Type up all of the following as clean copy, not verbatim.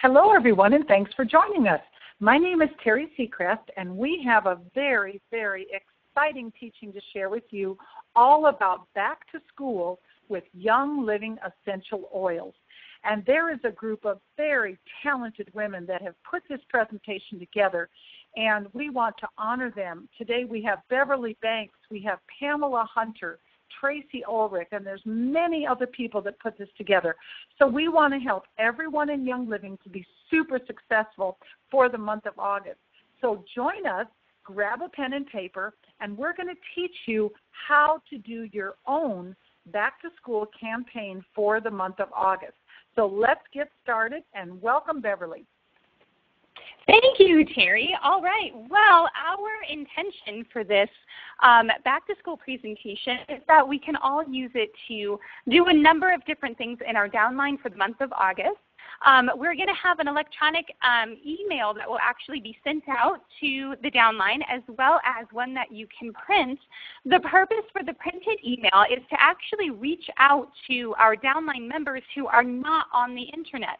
Hello, everyone, and thanks for joining us. My name is Terry Seacrest, and we have a very, very exciting teaching to share with you all about back to school with Young Living Essential Oils. And there is a group of very talented women that have put this presentation together, and we want to honor them. Today we have Beverly Banks, we have Pamela Hunter, Tracy Ulrich, and there's many other people that put this together. So we want to help everyone in Young Living to be super successful for the month of August. So join us, grab a pen and paper, and we're going to teach you how to do your own back-to-school campaign for the month of August. So let's get started, and welcome, Beverly. Thank you, Terry. All right. Well, our intention for this back-to-school presentation is that we can all use it to do a number of different things in our downline for the month of August. We're going to have an electronic email that will actually be sent out to the downline, as well as one that you can print. The purpose for the printed email is to actually reach out to our downline members who are not on the internet.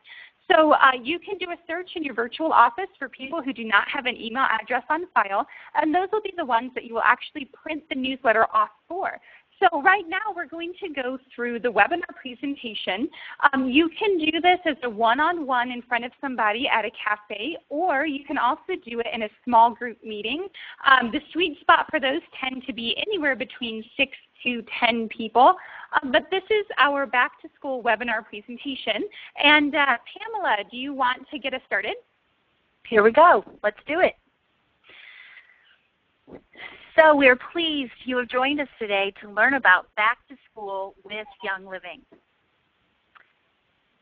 So you can do a search in your virtual office for people who do not have an email address on file, and those will be the ones that you will actually print the newsletter off for. So right now we're going to go through the webinar presentation. You can do this as a one-on-one in front of somebody at a cafe, or you can also do it in a small group meeting. The sweet spot for those tend to be anywhere between 6 to 10 people. But this is our back-to-school webinar presentation. And Pamela, do you want to get us started? Here we go. Let's do it. So we're pleased you have joined us today to learn about back to school with Young Living.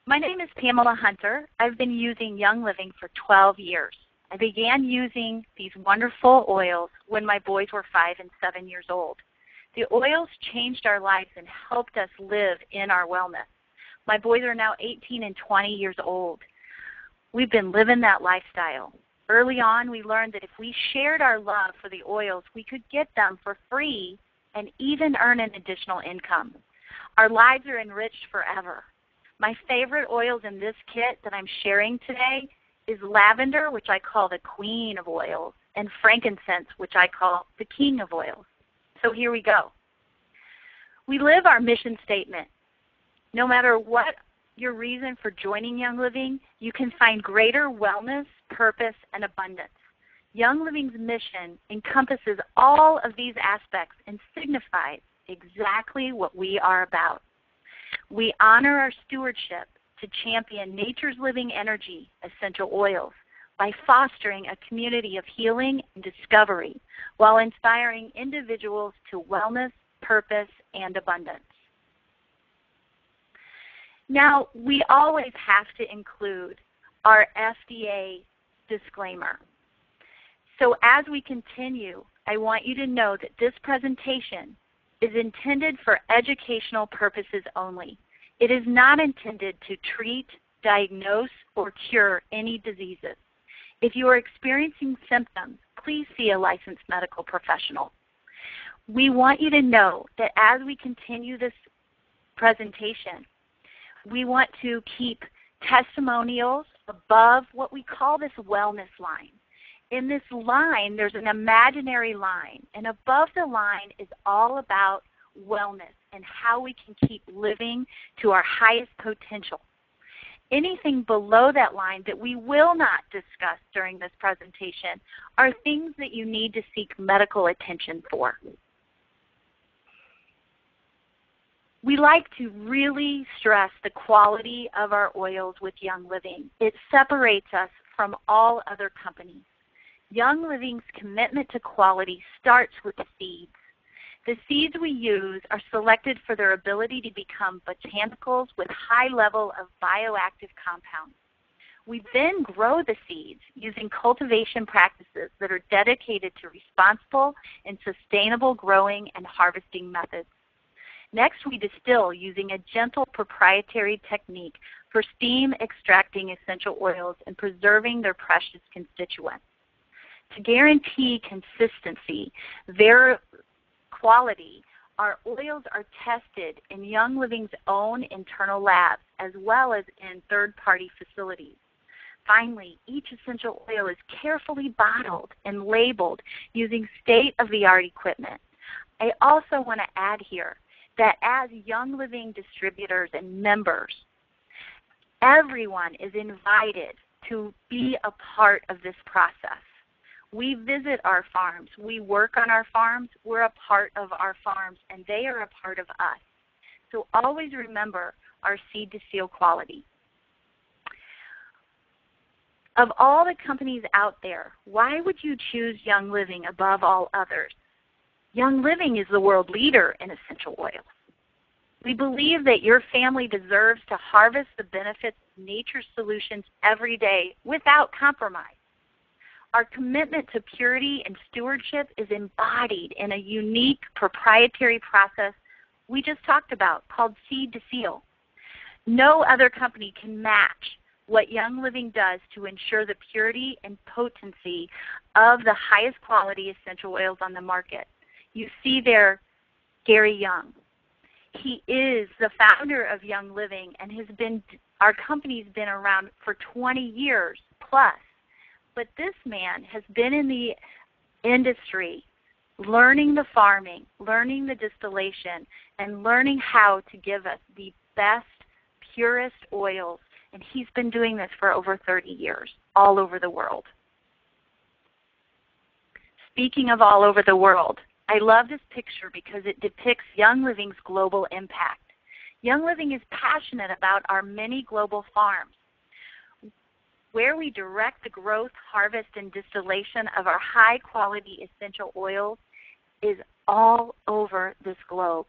My name is Pamela Hunter. I've been using Young Living for 12 years. I began using these wonderful oils when my boys were 5 and 7 years old. The oils changed our lives and helped us live in our wellness. My boys are now 18 and 20 years old. We've been living that lifestyle. Early on, we learned that if we shared our love for the oils, we could get them for free and even earn an additional income. Our lives are enriched forever. My favorite oils in this kit that I'm sharing today is lavender, which I call the queen of oils, and frankincense, which I call the king of oils. So here we go. We live our mission statement. No matter what your reason for joining Young Living, you can find greater wellness, purpose, and abundance. Young Living's mission encompasses all of these aspects and signifies exactly what we are about. We honor our stewardship to champion nature's living energy, essential oils, by fostering a community of healing and discovery while inspiring individuals to wellness, purpose, and abundance. Now, we always have to include our FDA disclaimer. So as we continue, I want you to know that this presentation is intended for educational purposes only. It is not intended to treat, diagnose, or cure any diseases. If you are experiencing symptoms, please see a licensed medical professional. We want you to know that as we continue this presentation, we want to keep testimonials above what we call this wellness line. In this line, there's an imaginary line, and above the line is all about wellness and how we can keep living to our highest potential. Anything below that line that we will not discuss during this presentation are things that you need to seek medical attention for. We like to really stress the quality of our oils with Young Living. It separates us from all other companies. Young Living's commitment to quality starts with the seeds. The seeds we use are selected for their ability to become botanicals with high level of bioactive compounds. We then grow the seeds using cultivation practices that are dedicated to responsible and sustainable growing and harvesting methods. Next, we distill using a gentle proprietary technique for steam extracting essential oils and preserving their precious constituents. To guarantee consistency, their quality, our oils are tested in Young Living's own internal labs as well as in third-party facilities. Finally, each essential oil is carefully bottled and labeled using state-of-the-art equipment. I also want to add here that as Young Living distributors and members, everyone is invited to be a part of this process. We visit our farms. We work on our farms. We're a part of our farms, and they are a part of us. So always remember our seed to seal quality. Of all the companies out there, why would you choose Young Living above all others? Young Living is the world leader in essential oils. We believe that your family deserves to harvest the benefits of nature's solutions every day without compromise. Our commitment to purity and stewardship is embodied in a unique proprietary process we just talked about called Seed to Seal. No other company can match what Young Living does to ensure the purity and potency of the highest quality essential oils on the market. You see there Gary Young. He is the founder of Young Living, and our company's been around for 20 years plus. But this man has been in the industry learning the farming, learning the distillation, and learning how to give us the best, purest oils. And he's been doing this for over 30 years, all over the world. Speaking of all over the world, I love this picture because it depicts Young Living's global impact. Young Living is passionate about our many global farms, where we direct the growth, harvest, and distillation of our high-quality essential oils is all over this globe.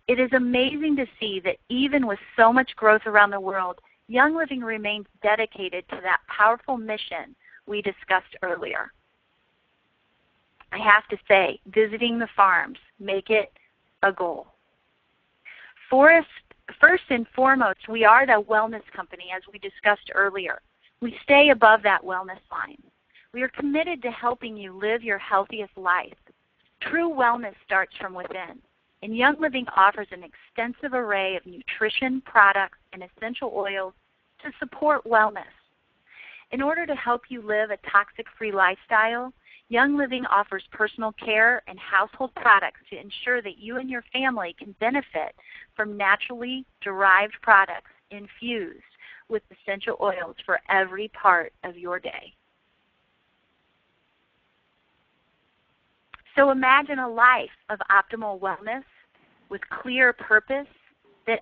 It is amazing to see that even with so much growth around the world, Young Living remains dedicated to that powerful mission we discussed earlier. I have to say, visiting the farms, make it a goal. First and foremost, we are the wellness company, as we discussed earlier. We stay above that wellness line. We are committed to helping you live your healthiest life. True wellness starts from within, and Young Living offers an extensive array of nutrition products and essential oils to support wellness. In order to help you live a toxic-free lifestyle, Young Living offers personal care and household products to ensure that you and your family can benefit from naturally derived products infused with essential oils for every part of your day. So imagine a life of optimal wellness with clear purpose that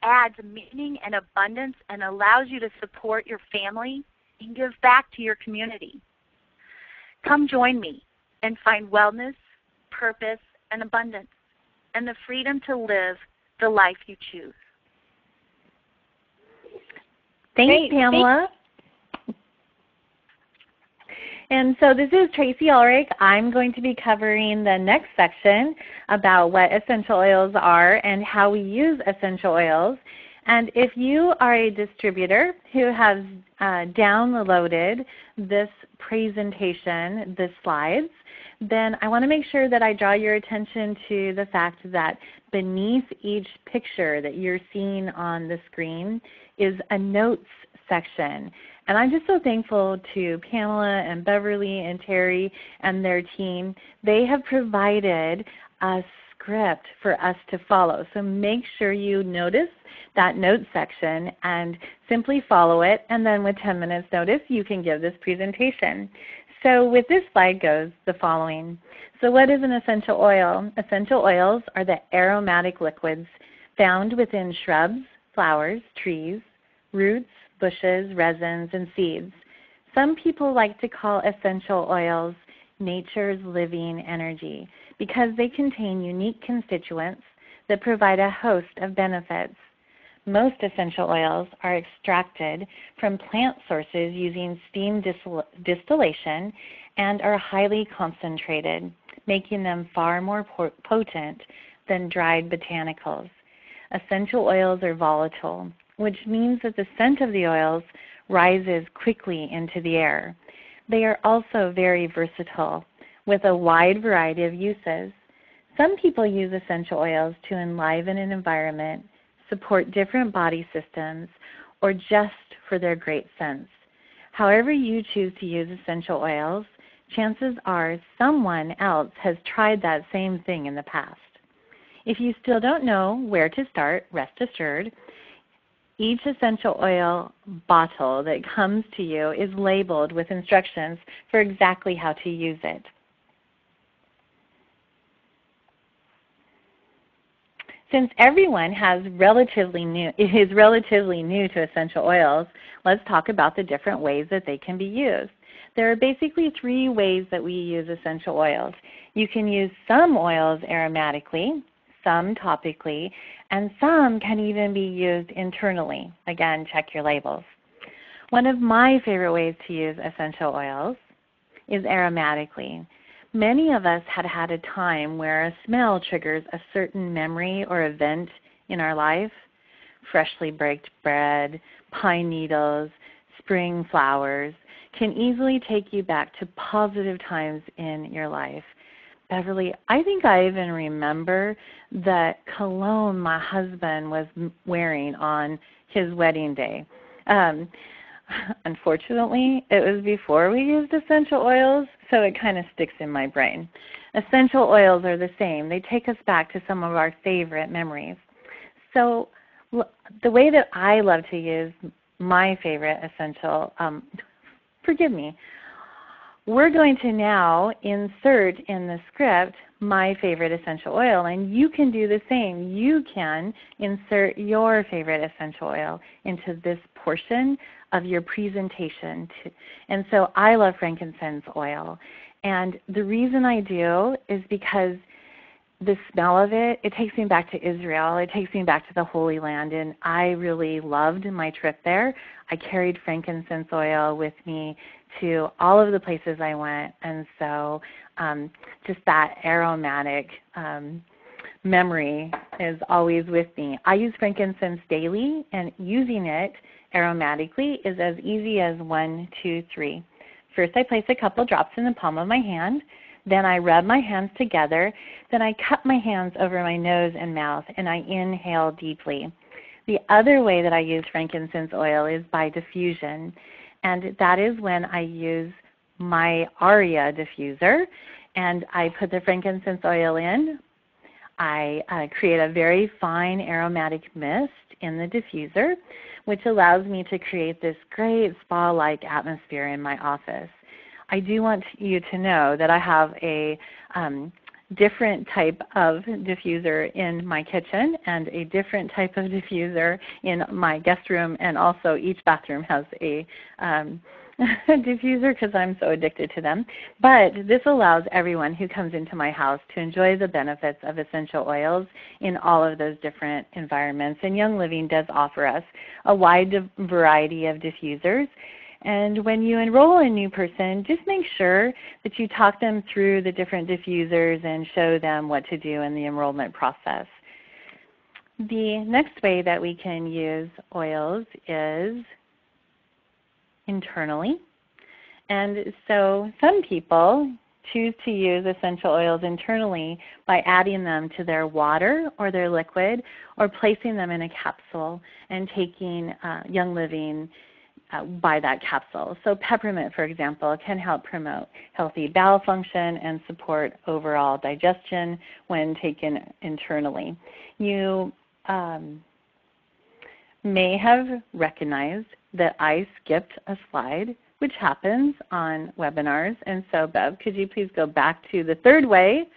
adds meaning and abundance and allows you to support your family and give back to your community. Come join me and find wellness, purpose, and abundance, and the freedom to live the life you choose. Thanks, Pamela. And so this is Tracy Ulrich. I'm going to be covering the next section about what essential oils are and how we use essential oils. And if you are a distributor who has downloaded this presentation, the slides, then I want to make sure that I draw your attention to the fact that beneath each picture that you're seeing on the screen is a notes section. And I'm just so thankful to Pamela and Beverly and Terry and their team. They have provided a script for us to follow. So make sure you notice that notes section and simply follow it, and then with 10 minutes notice you can give this presentation. So with this slide goes the following. So what is an essential oil? Essential oils are the aromatic liquids found within shrubs, flowers, trees, roots, bushes, resins, and seeds. Some people like to call essential oils nature's living energy because they contain unique constituents that provide a host of benefits. Most essential oils are extracted from plant sources using steam distillation and are highly concentrated, making them far more potent than dried botanicals. Essential oils are volatile, which means that the scent of the oils rises quickly into the air. They are also very versatile with a wide variety of uses. Some people use essential oils to enliven an environment, support different body systems, or just for their great scents. However you choose to use essential oils, chances are someone else has tried that same thing in the past. If you still don't know where to start, rest assured, each essential oil bottle that comes to you is labeled with instructions for exactly how to use it. Since everyone is relatively new to essential oils, let's talk about the different ways that they can be used. There are basically 3 ways that we use essential oils. You can use some oils aromatically, some topically, and some can even be used internally. Again, check your labels. One of my favorite ways to use essential oils is aromatically. Many of us had a time where a smell triggers a certain memory or event in our life. Freshly baked bread, pine needles, spring flowers can easily take you back to positive times in your life. Beverly, I think I even remember the cologne my husband was wearing on his wedding day. Unfortunately, it was before we used essential oils, so it kind of sticks in my brain. Essential oils are the same. They take us back to some of our favorite memories. So the way that I love to use my favorite essential, we're going to now insert in the script my favorite essential oil, and you can do the same. You can insert your favorite essential oil into this portion of your presentation. And so I love frankincense oil. And the reason I do is because the smell of it, it takes me back to Israel. It takes me back to the Holy Land, and I really loved my trip there. I carried frankincense oil with me to all of the places I went, and so just that aromatic memory is always with me. I use frankincense daily, and using it aromatically is as easy as 1, 2, 3. First, I place a couple drops in the palm of my hand. Then I rub my hands together. Then I cup my hands over my nose and mouth, and I inhale deeply. The other way that I use frankincense oil is by diffusion, and that is when I use my Aria diffuser, and I put the frankincense oil in. I create a very fine aromatic mist in the diffuser, which allows me to create this great spa-like atmosphere in my office. I do want you to know that I have a different type of diffuser in my kitchen and a different type of diffuser in my guest room, and also each bathroom has a diffuser because I'm so addicted to them. But this allows everyone who comes into my house to enjoy the benefits of essential oils in all of those different environments. And Young Living does offer us a wide variety of diffusers. And when you enroll a new person, just make sure that you talk them through the different diffusers and show them what to do in the enrollment process. The next way that we can use oils is internally. And so some people choose to use essential oils internally by adding them to their water or their liquid, or placing them in a capsule and taking Young Living by that capsule. So peppermint, for example, can help promote healthy bowel function and support overall digestion when taken internally. You may have recognized that I skipped a slide, which happens on webinars. And so, Bev, could you please go back to the third way,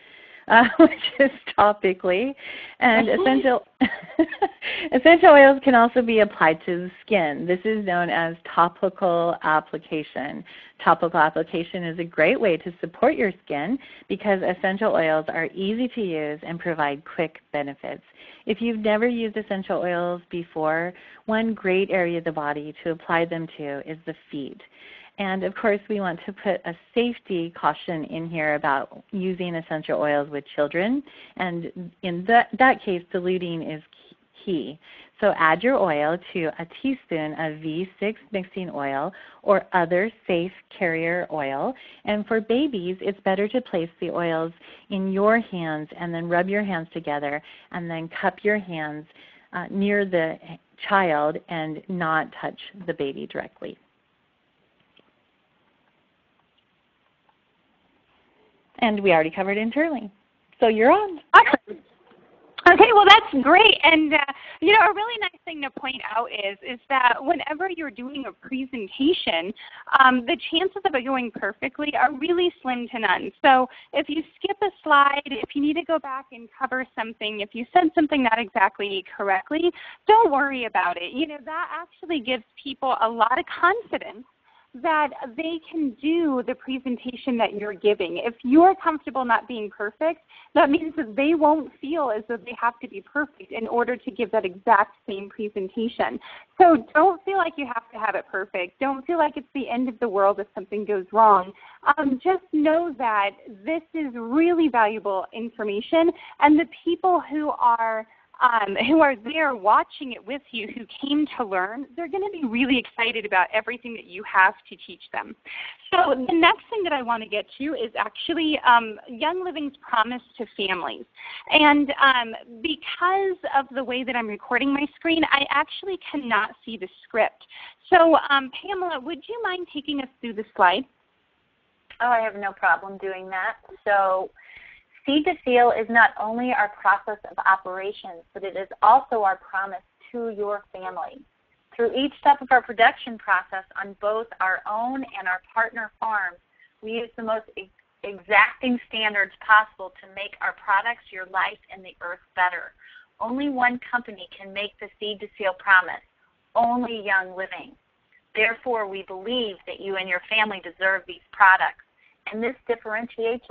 which is topically. And essential oils can also be applied to the skin. This is known as topical application. Topical application is a great way to support your skin because essential oils are easy to use and provide quick benefits. If you've never used essential oils before, one great area of the body to apply them to is the feet. And of course, we want to put a safety caution in here about using essential oils with children. And in that case, diluting is key. So add your oil to a teaspoon of V6 mixing oil or other safe carrier oil. And for babies, it's better to place the oils in your hands and then rub your hands together and then cup your hands near the child and not touch the baby directly. And we already covered interling. So you're on. Awesome. Okay, well, that's great. And, a really nice thing to point out is that whenever you're doing a presentation, the chances of it going perfectly are really slim to none. So if you skip a slide, if you need to go back and cover something, if you said something not exactly correctly, don't worry about it. That actually gives people a lot of confidence that they can do the presentation that you're giving. If you're comfortable not being perfect, that means that they won't feel as though they have to be perfect in order to give that exact same presentation. So don't feel like you have to have it perfect. Don't feel like it's the end of the world if something goes wrong. Just know that this is really valuable information, and the people who are there watching it with you, who came to learn, they're going to be really excited about everything that you have to teach them. So the next thing that I want to get to is actually Young Living's promise to families. And because of the way that I'm recording my screen, I actually cannot see the script. So Pamela, would you mind taking us through the slide? Oh, I have no problem doing that. So Seed to Seal is not only our process of operations, but it is also our promise to your family. Through each step of our production process on both our own and our partner farms, we use the most exacting standards possible to make our products, your life, and the earth better. Only one company can make the Seed to Seal promise, only Young Living. Therefore, we believe that you and your family deserve these products, and this differentiates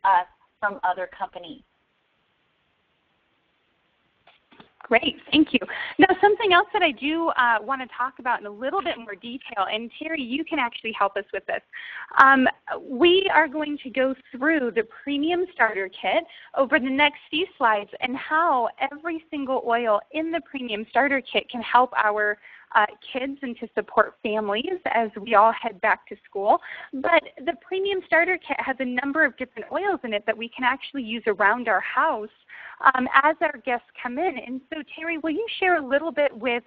us from other companies. Great, thank you. Now, something else that I do want to talk about in a little bit more detail, and Terry, you can actually help us with this. We are going to go through the Premium Starter Kit over the next few slides and how every single oil in the Premium Starter Kit can help our kids and to support families as we all head back to school. But the Premium Starter Kit has a number of different oils in it that we can actually use around our house as our guests come in. And so, Terry, will you share a little bit with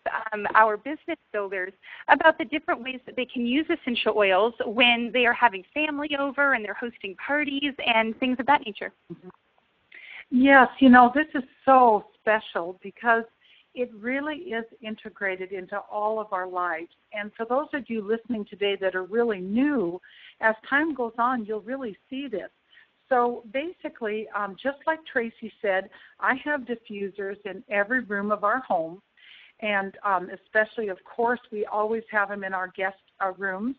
our business builders about the different ways that they can use essential oils when they are having family over and they're hosting parties and things of that nature? Yes, this is so special because it really is integrated into all of our lives. And for those of you listening today that are really new, as time goes on, you'll really see this. So basically, just like Tracy said, I have diffusers in every room of our home. And especially, of course, we always have them in our guest rooms.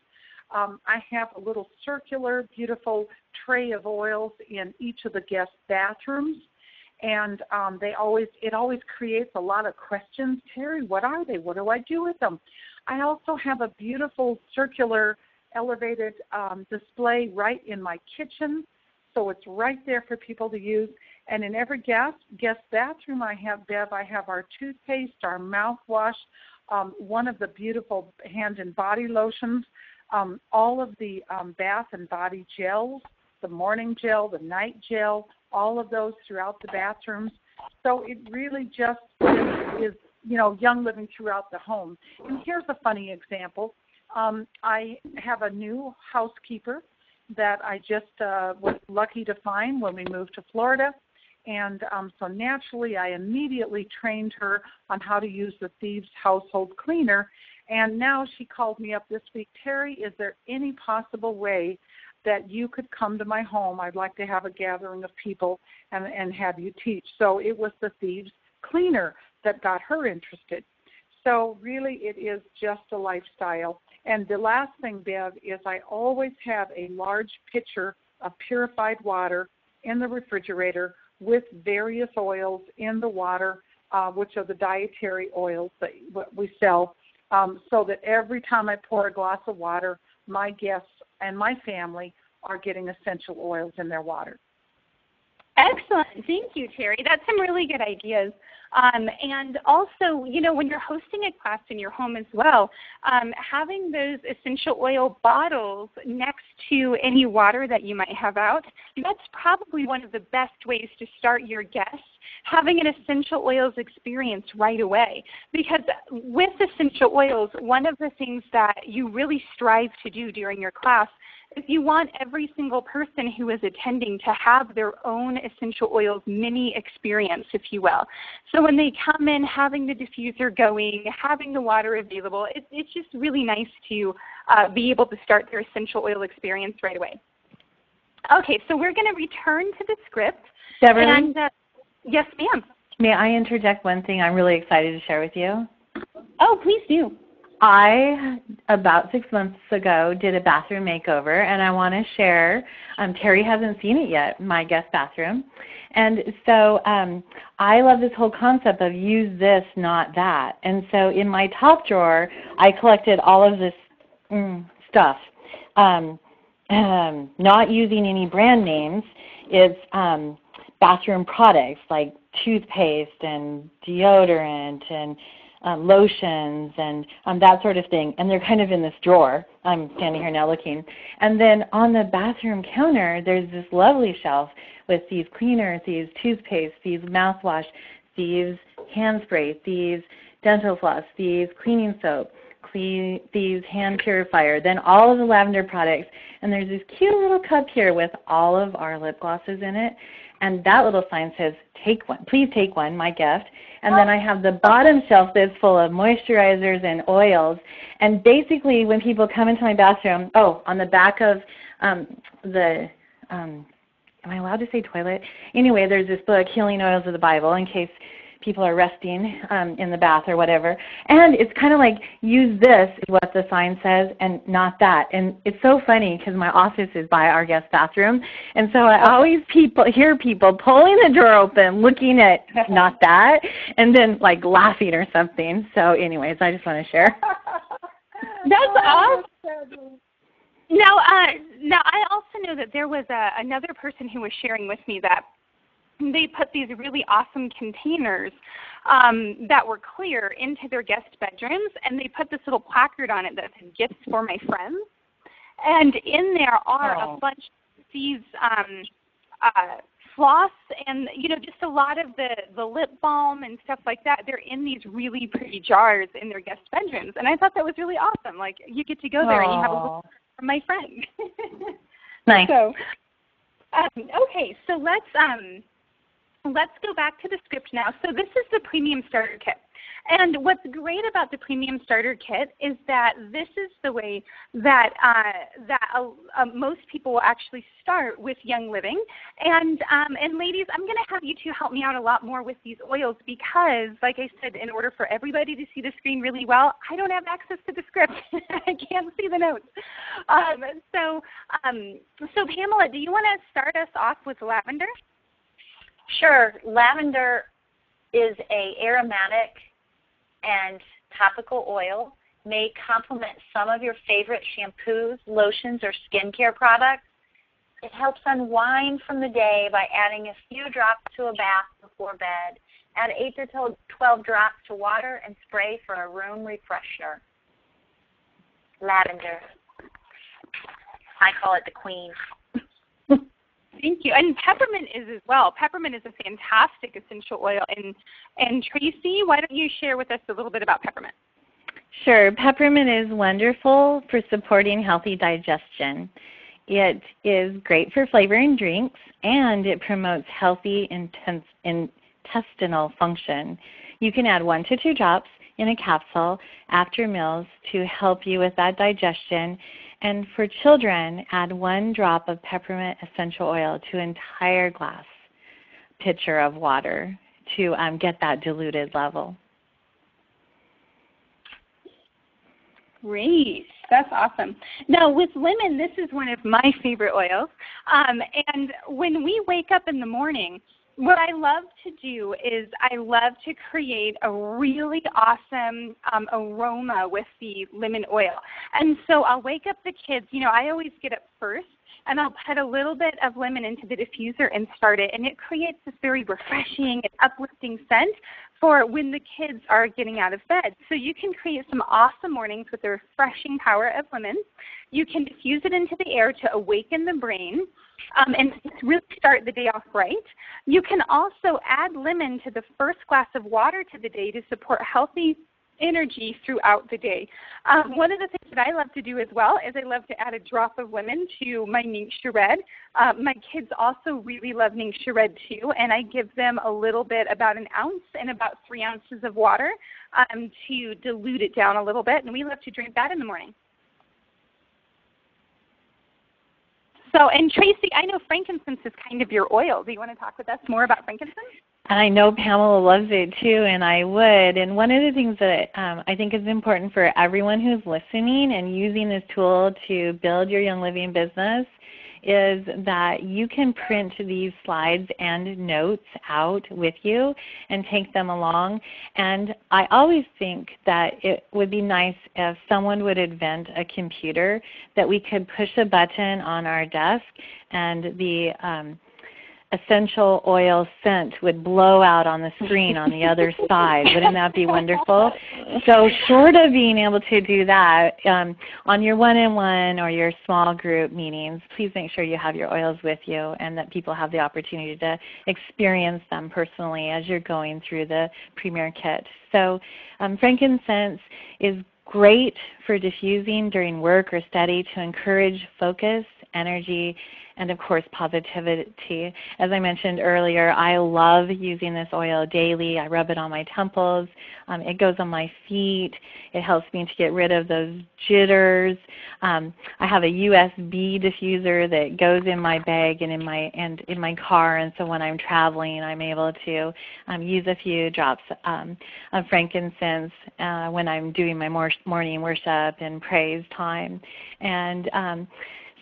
I have a little circular, beautiful tray of oils in each of the guest bathrooms. And it always creates a lot of questions. Terry, what are they? What do I do with them? I also have a beautiful circular elevated display right in my kitchen. So it's right there for people to use. And in every guest bathroom I have, Bev, I have our toothpaste, our mouthwash, one of the beautiful hand and body lotions, all of the bath and body gels, the morning gel, the night gel, all of those throughout the bathrooms. So it really just is Young Living throughout the home. And here's a funny example. I have a new housekeeper that I just was lucky to find when we moved to Florida. And so naturally, I immediately trained her on how to use the Thieves Household Cleaner. And now she called me up this week, Terry, is there any possible way that you could come to my home? I'd like to have a gathering of people and have you teach. So it was the Thieves Cleaner that got her interested. So really it is just a lifestyle. And the last thing, Bev, is I always have a large pitcher of purified water in the refrigerator with various oils in the water, which are the dietary oils that we sell, so that every time I pour a glass of water, my guests and my family are getting essential oils in their water. Excellent. Thank you, Terry. That's some really good ideas. And also, when you're hosting a class in your home as well, having those essential oil bottles next to any water that you might have out, that's probably one of the best ways to start your guests having an essential oils experience right away. Because with essential oils, one of the things that you really strive to do during your class is you want every single person who is attending to have their own essential oils mini experience, if you will. So when they come in, having the diffuser going, having the water available, it's just really nice to be able to start their essential oil experience right away. Okay, so we're going to return to the script. Beverly? And, yes, ma'am. May I interject one thing I'm really excited to share with you? Oh, please do. I, about 6 months ago, did a bathroom makeover, and I want to share. Terry hasn't seen it yet, my guest bathroom. And so I love this whole concept of use this, not that. And so in my top drawer, I collected all of this stuff. Not using any brand names. It's bathroom products like toothpaste and deodorant and lotions and that sort of thing. And they're kind of in this drawer. I'm standing here now looking. And then on the bathroom counter, there's this lovely shelf with these cleaners, these toothpaste, these mouthwash, these hand spray, these dental floss, these cleaning soap, these hand purifier, then all of the lavender products. And there's this cute little cup here with all of our lip glosses in it. And that little sign says, take one. Please take one, my gift. And then I have the bottom shelf that's full of moisturizers and oils. And basically when people come into my bathroom, on the back of am I allowed to say toilet? Anyway, there's this book, Healing Oils of the Bible, in case people are resting in the bath or whatever. And it's kind of like, use this is what the sign says and not that. And it's so funny because my office is by our guest bathroom. And so I always hear people pulling the door open, looking at not that, and then like laughing or something. So anyways, I just want to share. That's awesome. Now, I also know that there was another person who was sharing with me that they put these really awesome containers that were clear into their guest bedrooms, and they put this little placard on it that said, "Gifts for my friends." And in there are a bunch of these floss and, just a lot of the lip balm and stuff like that. They're in these really pretty jars in their guest bedrooms. And I thought that was really awesome. Like, you get to go there and you have a little from my friend. Nice. So, okay, so let's go back to the script now. So this is the Premium Starter Kit. And what's great about the Premium Starter Kit is that this is the way that most people will actually start with Young Living. And ladies, I'm going to have you two help me out a lot more with these oils because, like I said, in order for everybody to see the screen really well, I don't have access to the script. I can't see the notes. So Pamela, do you want to start us off with lavender? Sure. Lavender is an aromatic and topical oil, may complement some of your favorite shampoos, lotions, or skincare products. It helps unwind from the day by adding a few drops to a bath before bed. Add 8 to 12 drops to water and spray for a room refresher. Lavender. I call it the queen. Thank you. And peppermint is as well. Peppermint is a fantastic essential oil. And Tracy, why don't you share with us a little bit about peppermint? Sure. Peppermint is wonderful for supporting healthy digestion. It is great for flavoring drinks, and it promotes healthy intestinal function. You can add 1 to 2 drops in a capsule after meals to help you with that digestion. And for children, add 1 drop of peppermint essential oil to an entire glass pitcher of water to get that diluted level. Great. That's awesome. Now, with lemon, this is one of my favorite oils. And when we wake up in the morning, what I love to do is I love to create a really awesome aroma with the lemon oil. And so I'll wake up the kids. I always get up first, and I'll put a little bit of lemon into the diffuser and start it. And it creates this very refreshing and uplifting scent for when the kids are getting out of bed. So you can create some awesome mornings with the refreshing power of lemon. You can diffuse it into the air to awaken the brain and really start the day off right. You can also add lemon to the first glass of water to the day to support healthy energy throughout the day. One of the things that I love to do as well is I love to add a drop of lemon to my Ningxia Red. My kids also really love Ningxia Red too, and I give them a little bit, about an ounce and about 3 ounces of water to dilute it down a little bit, and we love to drink that in the morning. So, and Tracy, I know frankincense is kind of your oil. Do you want to talk with us more about frankincense? And I know Pamela loves it too, and I would. And one of the things that I think is important for everyone who's listening and using this tool to build your Young Living business is that you can print these slides and notes out with you and take them along. And I always think that it would be nice if someone would invent a computer that we could push a button on our desk and the essential oil scent would blow out on the screen on the other side. Wouldn't that be wonderful? So short of being able to do that, on your one-on-one or your small group meetings, please make sure you have your oils with you and that people have the opportunity to experience them personally as you're going through the Premier Kit. So frankincense is great for diffusing during work or study to encourage focus, energy, and of course positivity. As I mentioned earlier, I love using this oil daily. I rub it on my temples. It goes on my feet. It helps me to get rid of those jitters. I have a USB diffuser that goes in my bag and in my car, and so when I'm traveling, I'm able to use a few drops of frankincense when I'm doing my morning worship and praise time. And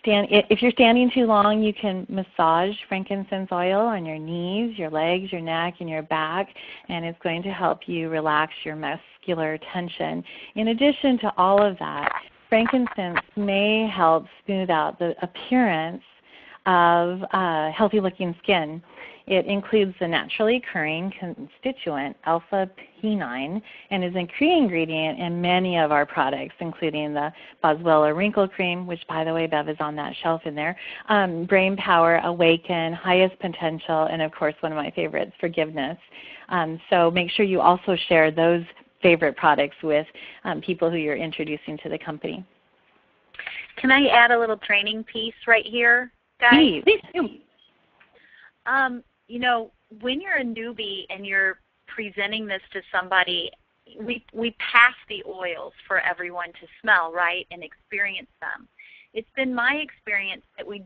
if you're standing too long, you can massage frankincense oil on your knees, your legs, your neck, and your back, and it's going to help you relax your muscular tension. In addition to all of that, frankincense may help smooth out the appearance of healthy-looking skin. It includes the naturally occurring constituent alpha-pinene and is a key ingredient in many of our products, including the Boswellia Wrinkle Cream, which, by the way, Bev, is on that shelf in there, Brain Power, Awaken, Highest Potential, and, of course, one of my favorites, Forgiveness. So make sure you also share those favorite products with people who you're introducing to the company. Can I add a little training piece right here, guys? Please do. You know, when you're a newbie and you're presenting this to somebody, we pass the oils for everyone to smell, right, and experience them. It's been my experience that we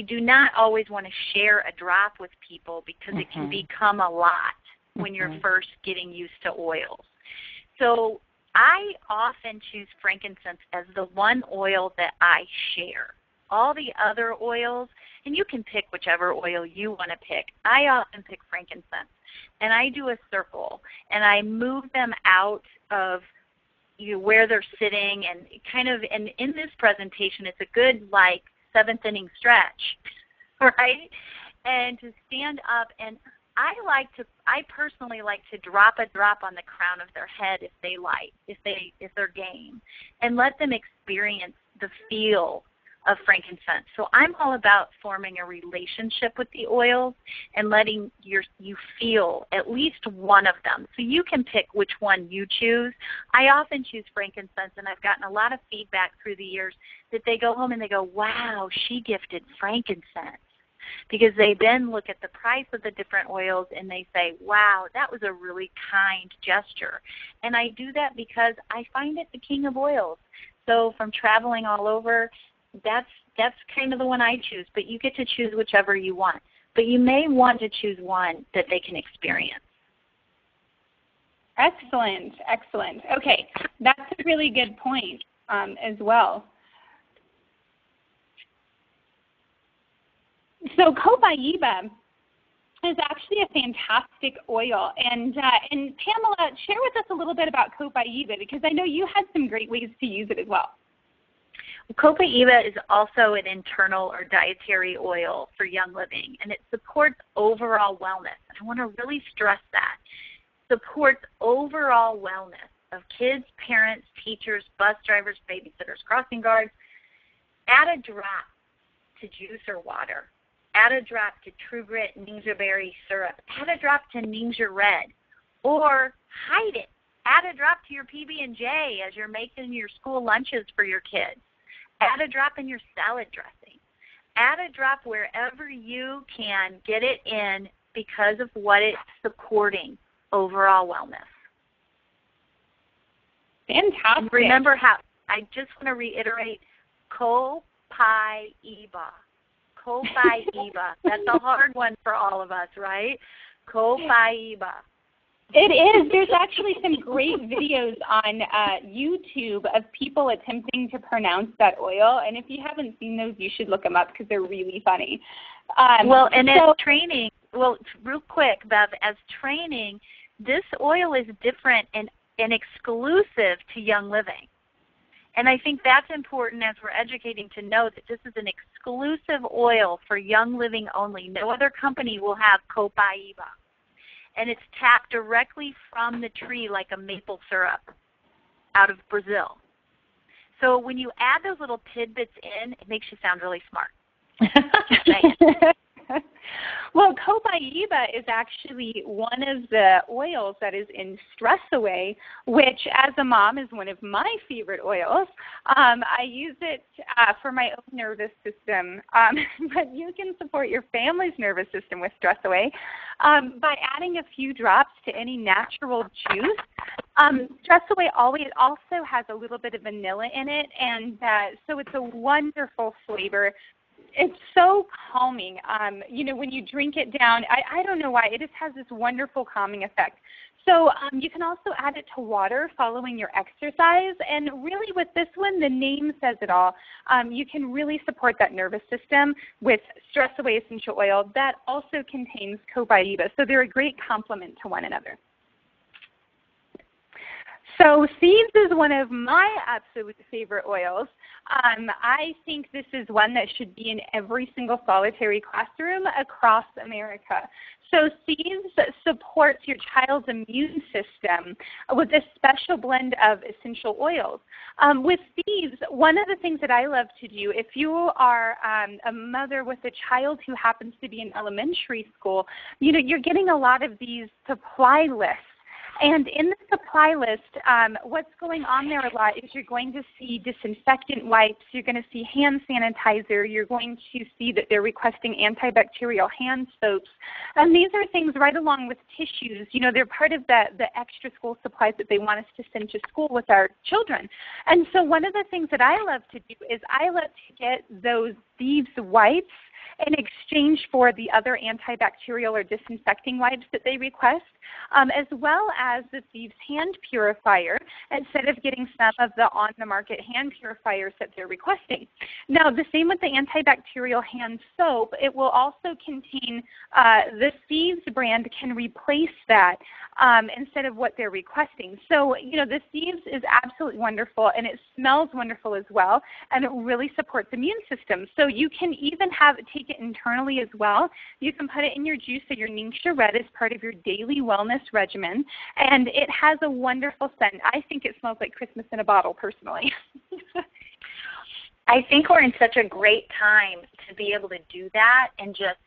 do not always want to share a drop with people because it can become a lot when you're first getting used to oils. So I often choose frankincense as the one oil that I share. All the other oils, and you can pick whichever oil you want to pick. I often pick frankincense, and I do a circle, and I move them out of where they're sitting, and and in this presentation, it's a good, like, 7th inning stretch, right? And to stand up, and I personally like to drop a drop on the crown of their head if they're game, and let them experience the feel of frankincense. So I'm all about forming a relationship with the oils and letting you feel at least one of them. So you can pick which one you choose. I often choose frankincense, and I've gotten a lot of feedback through the years that they go home and they go, wow, she gifted frankincense. Because they then look at the price of the different oils and they say, wow, that was a really kind gesture. And I do that because I find it the king of oils. So from traveling all over, that's kind of the one I choose, but you get to choose whichever you want. But you may want to choose one that they can experience. Excellent, excellent. Okay, that's a really good point as well. So copaiba is actually a fantastic oil. And Pamela, share with us a little bit about copaiba, because I know you had some great ways to use it as well. Copaiba is also an internal or dietary oil for Young Living, and it supports overall wellness. I want to really stress that. Supports overall wellness of kids, parents, teachers, bus drivers, babysitters, crossing guards. Add a drop to juice or water. Add a drop to True Grit Ningxia Berry syrup. Add a drop to Ningxia Red. Or hide it Add a drop to your PB&J as you're making your school lunches for your kids. Add a drop in your salad dressing. Add a drop wherever you can get it in because of what it's supporting overall wellness. Fantastic. And remember how, I just want to reiterate, Copaiba. Copaiba. That's a hard one for all of us, right? Copaiba. It is. There's actually some great videos on YouTube of people attempting to pronounce that oil, and if you haven't seen those, you should look them up because they're really funny. Well, and as training, real quick, Bev, as training, this oil is different and exclusive to Young Living. And I think that's important as we're educating to know that this is an exclusive oil for Young Living only. No other company will have Copaiba. And it's tapped directly from the tree like a maple syrup out of Brazil. So when you add those little tidbits in, it makes you sound really smart. Just saying. Well, Copaiba is actually one of the oils that is in Stress Away, which as a mom is one of my favorite oils. I use it for my own nervous system, but you can support your family's nervous system with Stress Away by adding a few drops to any natural juice. Stress Away also has a little bit of vanilla in it, and so it's a wonderful flavor. It's so calming. When you drink it down, I don't know why, it just has this wonderful calming effect. So you can also add it to water following your exercise. And really with this one, the name says it all. You can really support that nervous system with Stress Away essential oil that also contains Copaiba. So they're a great complement to one another. So seeds is one of my absolute favorite oils. I think this is one that should be in every single solitary classroom across America. So seeds supports your child's immune system with a special blend of essential oils. With seeds, one of the things that I love to do, if you are a mother with a child who happens to be in elementary school, you're getting a lot of these supply lists. And in the supply list, what's going on there a lot is you're going to see disinfectant wipes, you're going to see hand sanitizer, you're going to see that they're requesting antibacterial hand soaps. And these are things right along with tissues. They're part of the extra school supplies that they want us to send to school with our children. And so one of the things that I love to do is I love to get those thieves wipes in exchange for the other antibacterial or disinfecting wipes that they request, as well as the Thieves Hand Purifier, instead of getting some of the on-the-market hand purifiers that they're requesting. Now, the same with the antibacterial hand soap. It will also contain the Thieves brand can replace that instead of what they're requesting. So, the Thieves is absolutely wonderful, and it smells wonderful as well, and it really supports the immune system. So you can even take it internally as well. You can put it in your juice or your Ningxia Red as part of your daily wellness regimen, and it has a wonderful scent. I think it smells like Christmas in a bottle, personally. I think we're in such a great time to be able to do that, and just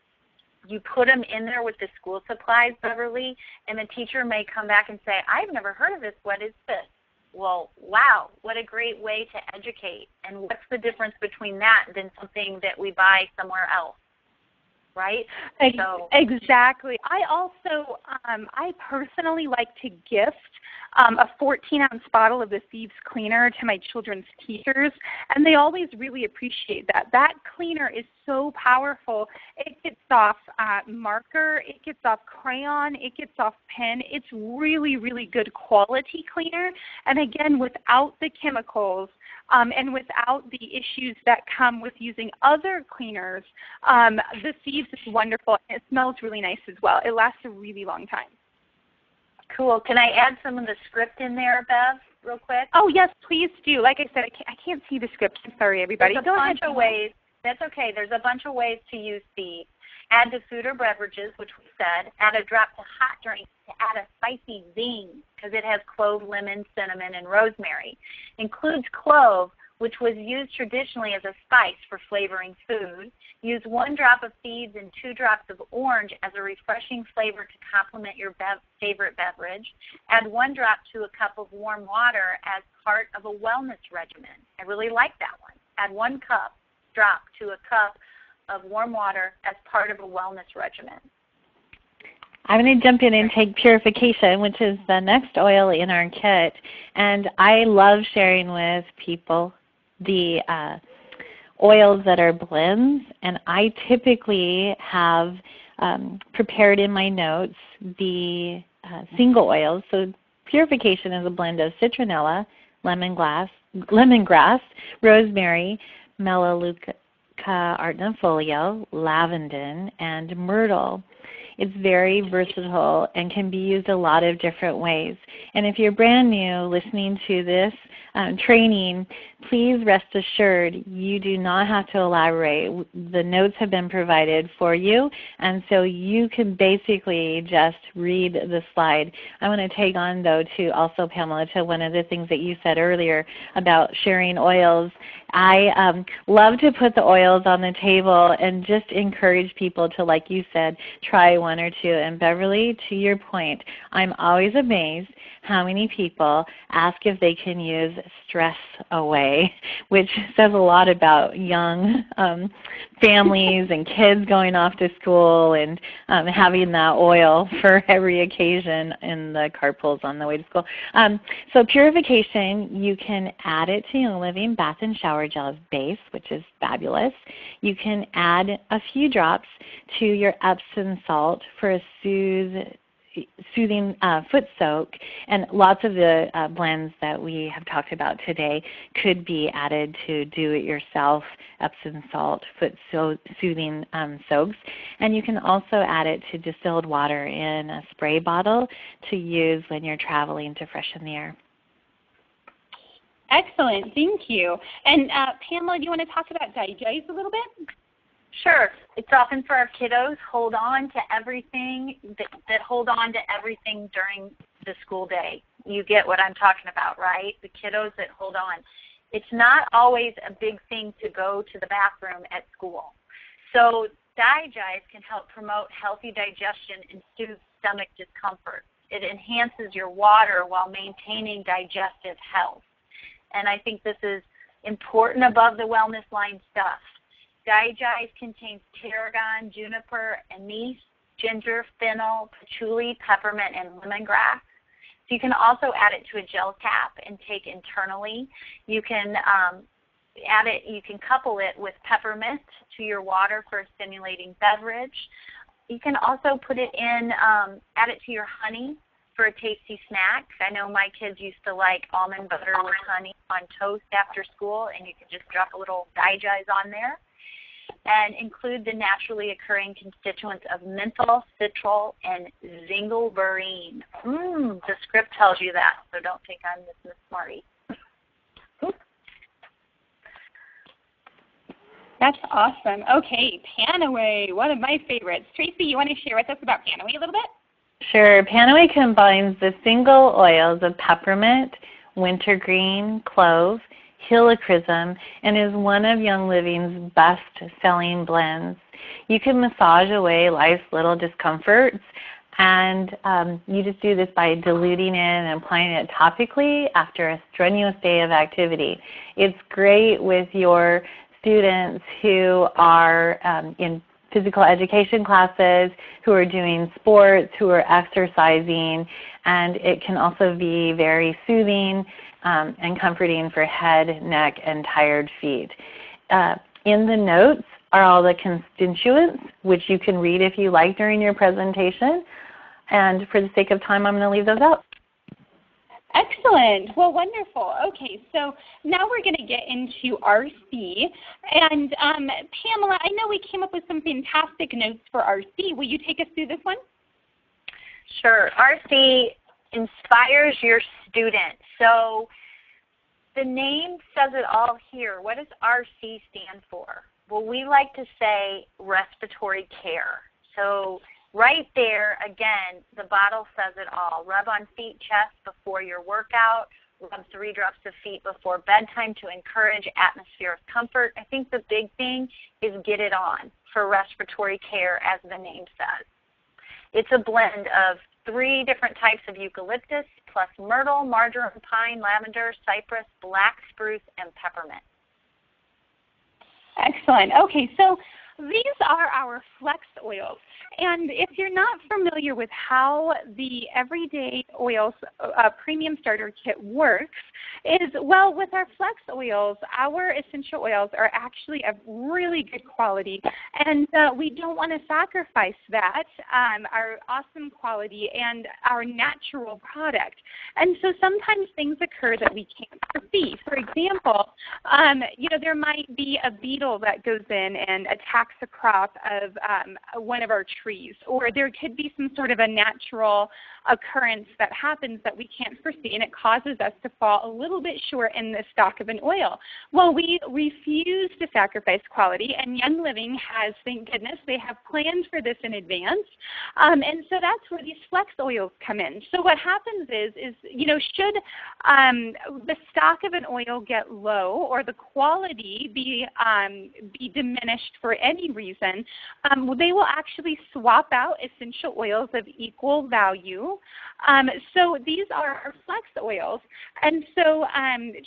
you put them in there with the school supplies, Beverly, and the teacher may come back and say, I've never heard of this. What is this? Well, wow, what a great way to educate. And what's the difference between that than something that we buy somewhere else, right? Exactly. I also, I personally like to gift a 14-ounce bottle of the Thieves Cleaner to my children's teachers, and they always really appreciate that. That cleaner is so powerful. It gets off marker, it gets off crayon, it gets off pen. It's really, really good quality cleaner, and again, without the chemicals and without the issues that come with using other cleaners. The Thieves is wonderful, and it smells really nice as well. It lasts a really long time. Cool. Can I add some of the script in there, Bev, real quick? Oh, yes, please do. Like I said, I can't see the script. I'm sorry, everybody. There's a bunch of ways. That's okay. There's a bunch of ways to use seeds. Add to food or beverages, which we said. Add a drop to hot drinks to add a spicy zing because it has clove, lemon, cinnamon, and rosemary. Includes clove, which was used traditionally as a spice for flavoring food. Use 1 drop of seeds and 2 drops of orange as a refreshing flavor to complement your favorite beverage. Add 1 drop to a cup of warm water as part of a wellness regimen. I really like that one. Add 1 drop to a cup of warm water as part of a wellness regimen. I'm going to jump in and take purification, which is the next oil in our kit. And I love sharing with people the oils that are blends. And I typically have prepared in my notes the single oils. So purification is a blend of citronella, lemongrass, rosemary, melaleuca artifolia, lavandin, and myrtle. It's very versatile and can be used a lot of different ways. And if you're brand new listening to this training, please rest assured you do not have to elaborate. The notes have been provided for you, and so you can basically just read the slide. I want to tag on, though, to also, Pamela, to one of the things that you said earlier about sharing oils. I love to put the oils on the table and just encourage people to, like you said, try 1 or 2. And Beverly, to your point, I'm always amazed how many people ask if they can use stress away, which says a lot about young families and kids going off to school and having that oil for every occasion in the carpools on the way to school. So purification, you can add it to Young Living Bath and Shower Gel base, which is fabulous. You can add a few drops to your Epsom salt for a soothing foot soak, and lots of the blends that we have talked about today could be added to do-it-yourself Epsom salt foot soothing soaks. And you can also add it to distilled water in a spray bottle to use when you're traveling to freshen the air. Excellent, thank you. And Pamela, do you want to talk about digest a little bit? Sure. It's often for our kiddos hold on to everything, that hold on to everything during the school day. You get what I'm talking about, right? The kiddos that hold on. It's not always a big thing to go to the bathroom at school. So Digest can help promote healthy digestion and soothe stomach discomfort. It enhances your water while maintaining digestive health. And I think this is important above the wellness line stuff. Digest contains tarragon, juniper, anise, ginger, fennel, patchouli, peppermint, and lemongrass. So you can also add it to a gel cap and take internally. You can add it. You can couple it with peppermint to your water for a stimulating beverage. You can also put it in, add it to your honey for a tasty snack. I know my kids used to like almond butter with honey on toast after school, and you can just drop a little Digest on there. And include the naturally occurring constituents of menthol, citral, and zingiberine. The script tells you that, so don't think I'm Miss Smarty. That's awesome. Okay, Panaway, one of my favorites. Tracy, you want to share with us about Panaway a little bit? Sure. Panaway combines the single oils of peppermint, wintergreen, clove, helichrysum, and is one of Young Living's best-selling blends. You can massage away life's little discomforts, and you just do this by diluting it and applying it topically after a strenuous day of activity. It's great with your students who are in physical education classes, who are doing sports, who are exercising, and it can also be very soothing and comforting for head, neck, and tired feet. In the notes are all the constituents, which you can read if you like during your presentation. And for the sake of time, I'm going to leave those out. Excellent. Well, wonderful. Okay, so now we're going to get into RC. And Pamela, I know we came up with some fantastic notes for RC. Will you take us through this one? Sure. RC inspires your student. So the name says it all here. What does RC stand for? Well, we like to say respiratory care. So right there, again, the bottle says it all. Rub on feet, chest before your workout. rub 3 drops of feet before bedtime to encourage atmosphere of comfort. I think the big thing is get it on for respiratory care, as the name says. It's a blend of 3 different types of eucalyptus plus myrtle, marjoram, pine, lavender, cypress, black spruce, and peppermint. Excellent. Okay, so these are our flex oils. And if you're not familiar with how the Everyday Oils Premium Starter Kit works, is, well, with our flex oils, our essential oils are actually of really good quality, and we don't want to sacrifice that, our awesome quality and our natural product. And so sometimes things occur that we can't foresee. For example, there might be a beetle that goes in and attacks a crop of one of our trees, or there could be some sort of a natural occurrence that happens that we can't foresee, and it causes us to fall a little bit short in the stock of an oil. Well, we refuse to sacrifice quality, and Young Living has, thank goodness, they have planned for this in advance, and so that's where these flex oils come in. So what happens is should the stock of an oil get low or the quality be diminished for any reason, they will actually swap out essential oils of equal value. So these are our flex oils. And so,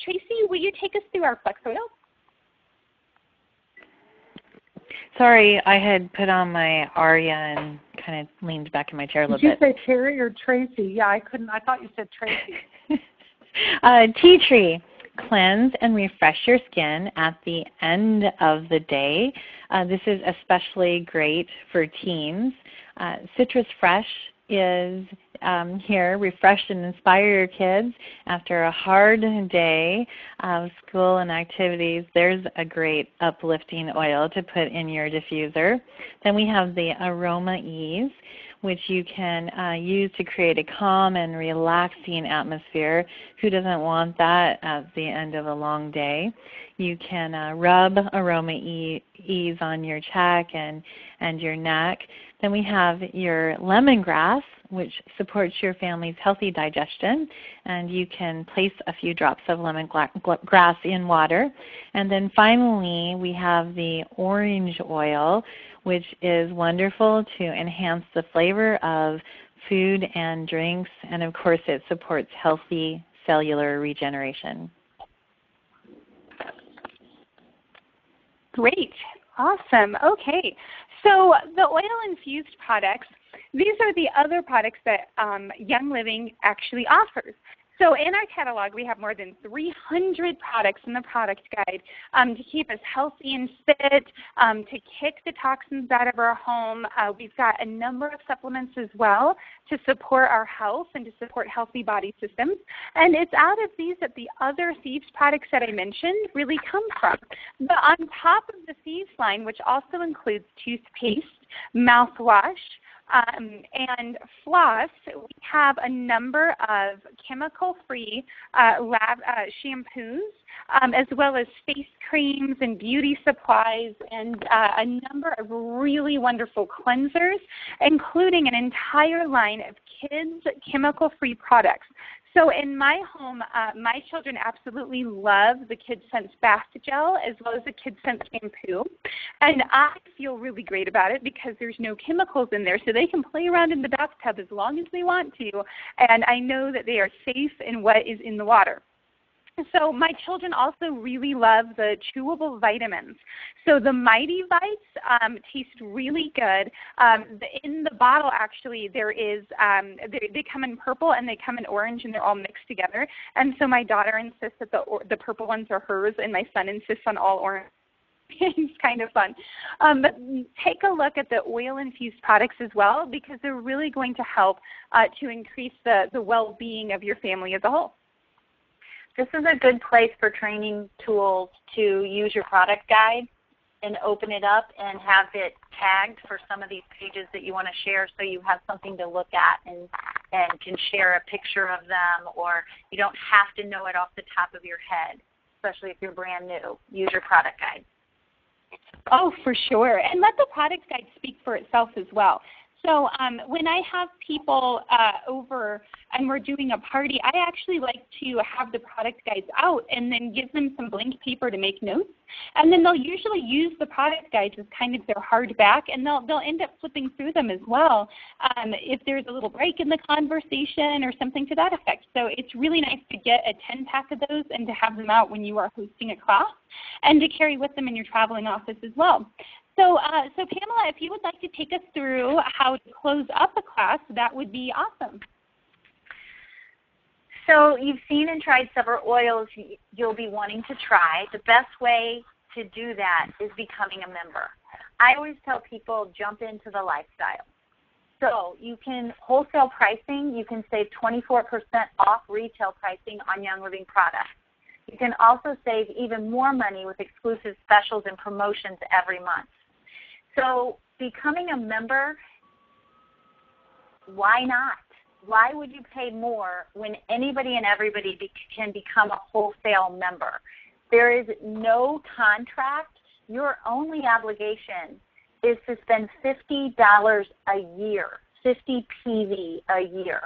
Tracy, will you take us through our flex oils? Sorry, I had put on my Aria and kind of leaned back in my chair a little bit. Did you say Terry or Tracy? Yeah, I thought you said Tracy. Tea tree. Cleanse and refresh your skin at the end of the day. This is especially great for teens. Citrus Fresh is here. Refresh and inspire your kids after a hard day of school and activities. There's a great uplifting oil to put in your diffuser. Then we have the Aroma Ease, which you can use to create a calm and relaxing atmosphere. Who doesn't want that at the end of a long day? You can rub Aroma Ease on your cheek and your neck. Then we have your lemongrass, which supports your family's healthy digestion, and you can place a few drops of lemongrass in water. And then finally, we have the orange oil, which is wonderful to enhance the flavor of food and drinks, and of course it supports healthy cellular regeneration. Great. Awesome. Okay. So the oil-infused products, these are the other products that Young Living actually offers. So in our catalog, we have more than 300 products in the product guide to keep us healthy and fit, to kick the toxins out of our home. We've got a number of supplements as well to support our health and to support healthy body systems. And it's out of these that the other Thieves products that I mentioned really come from. But on top of the Thieves line, which also includes toothpaste, mouthwash, and floss, we have a number of chemical-free shampoos, as well as face creams and beauty supplies, and a number of really wonderful cleansers, including an entire line of kids' chemical-free products. So in my home, my children absolutely love the Kids Sense bath gel as well as the Kids Sense shampoo. And I feel really great about it because there's no chemicals in there, so they can play around in the bathtub as long as they want to. And I know that they are safe in what is in the water. So my children also really love the chewable vitamins. So the Mighty Vites taste really good. In the bottle, actually, there is they come in purple and they come in orange, and they're all mixed together. And so my daughter insists that the purple ones are hers, and my son insists on all orange. It's kind of fun. But take a look at the oil-infused products as well, because they're really going to help to increase the well-being of your family as a whole. This is a good place for training tools to use your product guide and open it up and have it tagged for some of these pages that you want to share, so you have something to look at and can share a picture of them, or you don't have to know it off the top of your head, especially if you're brand new. Use your product guide. Oh, for sure. And let the product guide speak for itself as well. So when I have people over and we're doing a party, I actually like to have the product guides out and then give them some blank paper to make notes. And then they'll usually use the product guides as kind of their hardback, and they'll end up flipping through them as well if there's a little break in the conversation or something to that effect. So it's really nice to get a 10-pack of those and to have them out when you are hosting a class and to carry with them in your traveling office as well. So Pamela, if you would like to take us through how to close up a class, that would be awesome. So you've seen and tried several oils you'll be wanting to try. The best way to do that is becoming a member. I always tell people jump into the lifestyle. So you can wholesale pricing, you can save 24% off retail pricing on Young Living products. You can also save even more money with exclusive specials and promotions every month. So becoming a member, why not? Why would you pay more when anybody and everybody can become a wholesale member? There is no contract. Your only obligation is to spend $50 a year, 50 PV a year.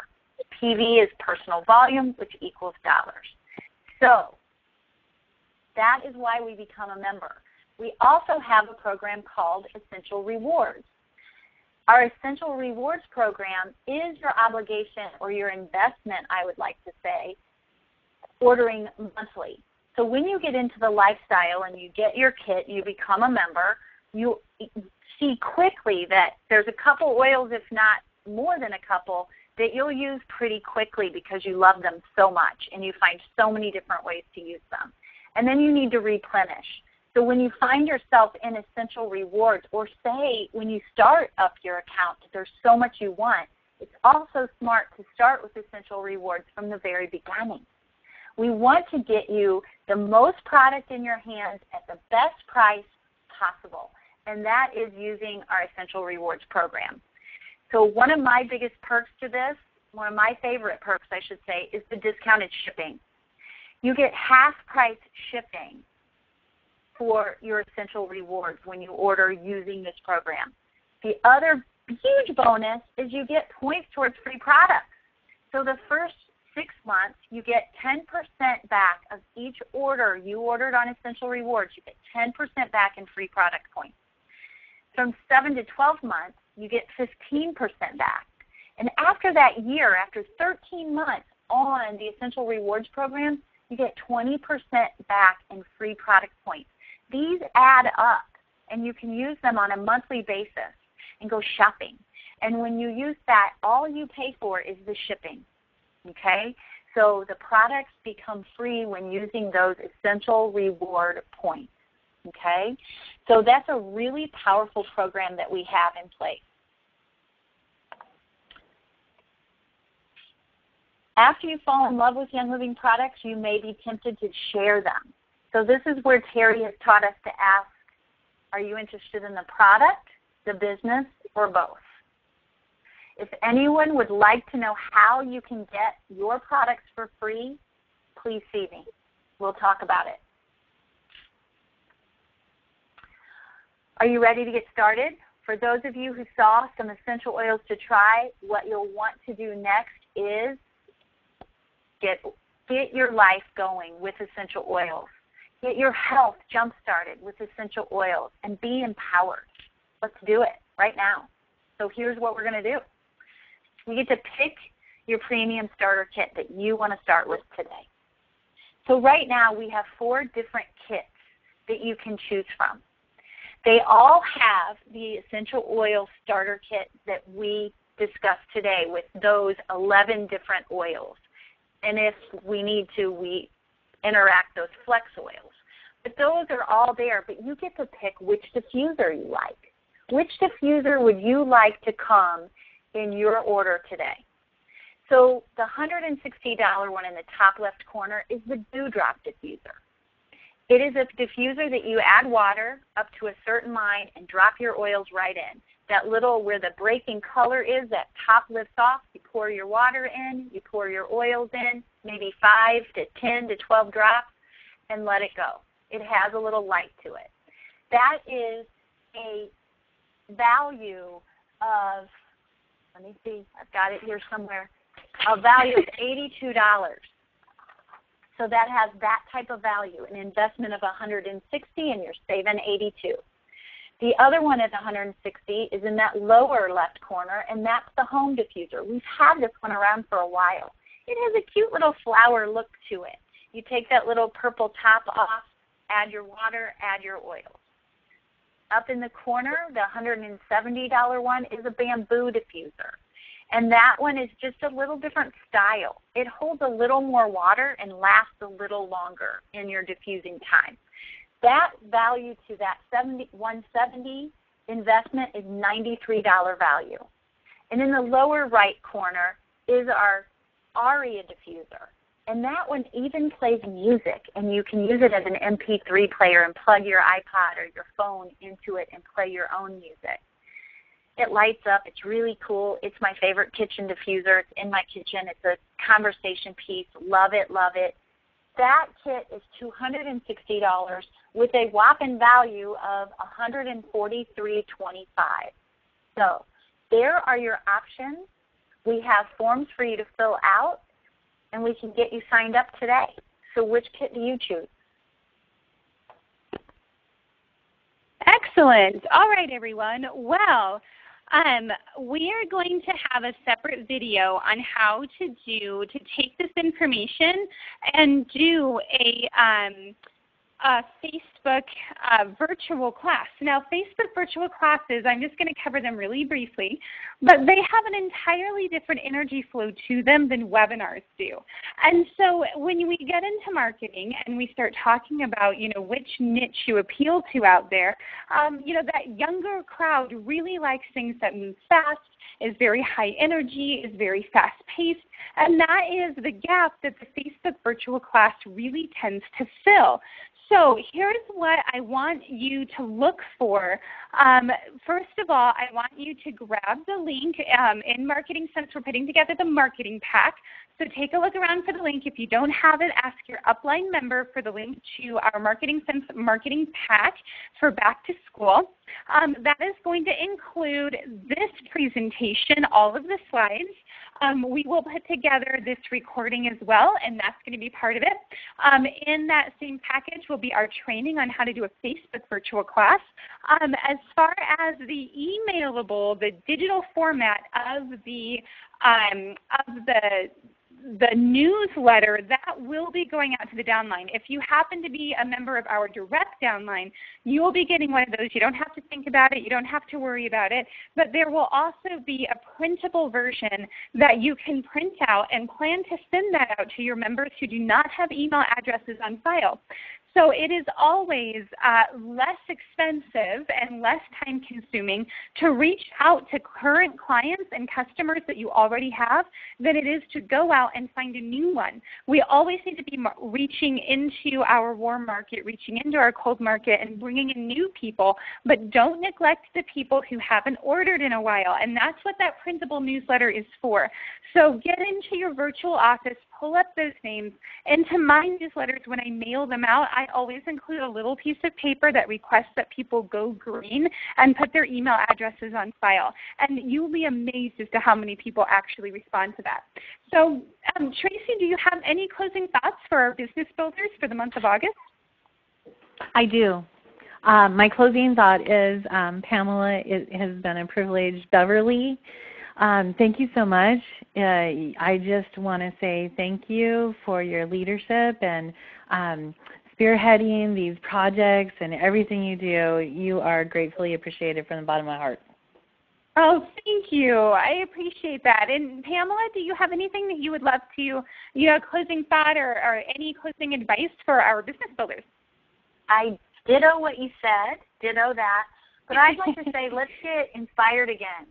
PV is personal volume, which equals dollars. So that is why we become a member. We also have a program called Essential Rewards. Our Essential Rewards program is your obligation or your investment, I would like to say, ordering monthly. So when you get into the lifestyle and you get your kit, you become a member, you see quickly that there's a couple oils, if not more than a couple, that you'll use pretty quickly because you love them so much and you find so many different ways to use them. And then you need to replenish. So when you find yourself in Essential Rewards, or say when you start up your account, there's so much you want, it's also smart to start with Essential Rewards from the very beginning. We want to get you the most product in your hands at the best price possible, and that is using our Essential Rewards program. So one of my biggest perks to this, one of my favorite perks I should say, is the discounted shipping. You get half price shipping for your Essential Rewards when you order using this program. The other huge bonus is you get points towards free products. So the first 6 months, you get 10% back of each order you ordered on Essential Rewards. You get 10% back in free product points. From 7 to 12 months, you get 15% back. And after that year, after 13 months on the Essential Rewards program, you get 20% back in free product points. These add up, and you can use them on a monthly basis and go shopping. And when you use that, all you pay for is the shipping, okay? So the products become free when using those Essential Reward points, okay? So that's a really powerful program that we have in place. After you fall in love with Young Living products, you may be tempted to share them. So this is where Terry has taught us to ask, are you interested in the product, the business, or both? If anyone would like to know how you can get your products for free, please see me. We'll talk about it. Are you ready to get started? For those of you who saw some essential oils to try, what you'll want to do next is get your life going with essential oils. Get your health jump-started with essential oils and be empowered. Let's do it right now. So here's what we're going to do. You get to pick your premium starter kit that you want to start with today. So right now we have 4 different kits that you can choose from. They all have the essential oil starter kit that we discussed today with those 11 different oils. And if we need to, we interact those flex oils. But those are all there, but you get to pick which diffuser you like. Which diffuser would you like to come in your order today? So the $160 one in the top left corner is the Dewdrop diffuser. It is a diffuser that you add water up to a certain line and drop your oils right in. That little where the breaking color is, that top lifts off, you pour your water in, you pour your oils in, maybe 5 to 10 to 12 drops, and let it go. It has a little light to it. That is a value of Let me see. I've got it here somewhere. A value of $82. So that has that type of value, an investment of $160, and you're saving $82. The other one at $160 is in that lower left corner, and that's the home diffuser. We've had this one around for a while. It has a cute little flower look to it. You take that little purple top off, add your water, add your oils. Up in the corner, the $170 one is a bamboo diffuser. And that one is just a little different style. It holds a little more water and lasts a little longer in your diffusing time. That value to that $170 investment is $93 value. And in the lower right corner is our Aria diffuser. And that one even plays music, and you can use it as an MP3 player and plug your iPod or your phone into it and play your own music. It lights up. It's really cool. It's my favorite kitchen diffuser. It's in my kitchen. It's a conversation piece. Love it, love it. That kit is $260 with a whopping value of $143.25. So there are your options. We have forms for you to fill out, and we can get you signed up today. So which kit do you choose? Excellent. All right, everyone. Well, we are going to have a separate video on how to take this information and do a Facebook virtual class. Now, Facebook virtual classes, I'm just going to cover them really briefly, but they have an entirely different energy flow to them than webinars do. And so when we get into marketing and we start talking about, which niche you appeal to out there, that younger crowd really likes things that move fast, is very high energy, is very fast paced, and that is the gap that the Facebook virtual class really tends to fill. So here's what I want you to look for. First of all, I want you to grab the link in Marketing Sense. We're putting together the marketing pack. So take a look around for the link. If you don't have it, ask your upline member for the link to our Marketing Sense marketing pack for back to school. That is going to include this presentation, all of the slides. We will put together this recording as well, and that's going to be part of it. In that same package will be our training on how to do a Facebook virtual class. As far as the emailable, the digital format of the newsletter, that will be going out to the downline. If you happen to be a member of our direct downline, you will be getting one of those. You don't have to think about it. You don't have to worry about it. But there will also be a printable version that you can print out and plan to send that out to your members who do not have email addresses on file. So it is always less expensive and less time consuming to reach out to current clients and customers that you already have than it is to go out and find a new one. We always need to be reaching into our warm market, reaching into our cold market, and bringing in new people, but don't neglect the people who haven't ordered in a while, and that's what that printable newsletter is for. So get into your virtual office, pull up those names. Into my newsletters, when I mail them out, I always include a little piece of paper that requests that people go green and put their email addresses on file. And you'll be amazed as to how many people actually respond to that. So, Tracy, do you have any closing thoughts for our business builders for the month of August? I do. My closing thought is, Pamela, it has been a privilege. Beverly, thank you so much. I just want to say thank you for your leadership and spearheading these projects and everything you do. You are gratefully appreciated from the bottom of my heart. Oh, thank you. I appreciate that. And Pamela, do you have anything that you would love to, closing thought or any closing advice for our business builders? I ditto what you said, ditto that. But I'd like to say let's get inspired again.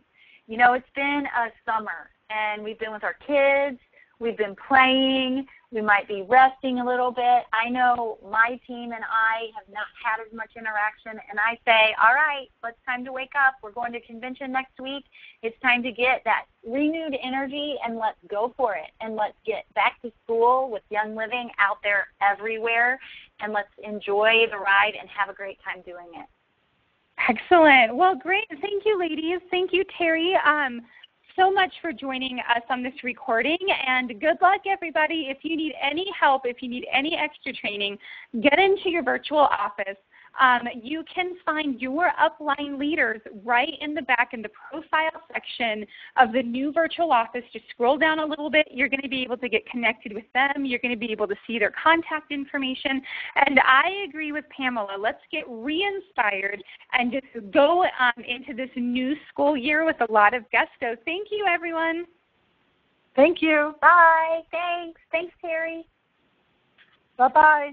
It's been a summer, and we've been with our kids. We've been playing. We might be resting a little bit. I know my team and I have not had as much interaction, and I say, all right, it's time to wake up. We're going to convention next week. It's time to get that renewed energy, and let's go for it. And let's get back to school with Young Living out there everywhere, and let's enjoy the ride and have a great time doing it. Excellent. Well, great. Thank you, ladies. Thank you, Terry. so much for joining us on this recording, and good luck, everybody. If you need any help, if you need any extra training, get into your virtual office. You can find your upline leaders right in the back in the profile section of the new virtual office. Just scroll down a little bit. You're going to be able to get connected with them. You're going to be able to see their contact information. And I agree with Pamela. Let's get re-inspired and just go into this new school year with a lot of gusto. Thank you, everyone. Thank you. Bye. Thanks. Thanks, Terry. Bye-bye.